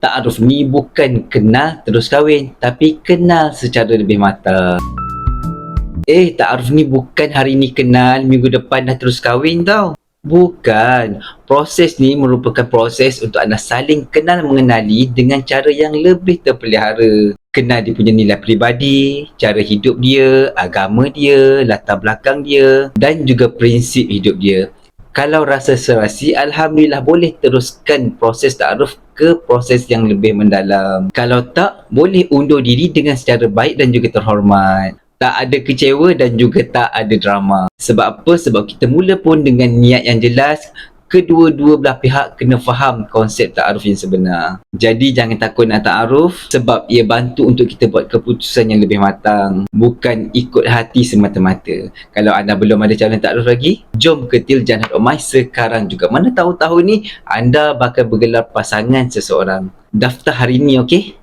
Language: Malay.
Ta'aruf ni bukan kenal terus kahwin, tapi kenal secara lebih matang. Ta'aruf ni bukan hari ni kenal, minggu depan dah terus kahwin tau. Bukan. Proses ni merupakan proses untuk anda saling kenal mengenali dengan cara yang lebih terpelihara. Kenal dia punya nilai peribadi, cara hidup dia, agama dia, latar belakang dia dan juga prinsip hidup dia. Kalau rasa serasi, Alhamdulillah boleh teruskan proses ta'aruf ke proses yang lebih mendalam. Kalau tak, boleh undur diri dengan secara baik dan juga terhormat. Tak ada kecewa dan juga tak ada drama. Sebab apa? Sebab kita mula pun dengan niat yang jelas. Kedua-dua belah pihak kena faham konsep ta'aruf yang sebenar. Jadi jangan takut nak ta'aruf sebab ia bantu untuk kita buat keputusan yang lebih matang. Bukan ikut hati semata-mata. Kalau anda belum ada calon ta'aruf lagi, jom ke Tiljanat Omai sekarang juga. Mana tahu tahun ni anda bakal bergelar pasangan seseorang. Daftar hari ni, okey?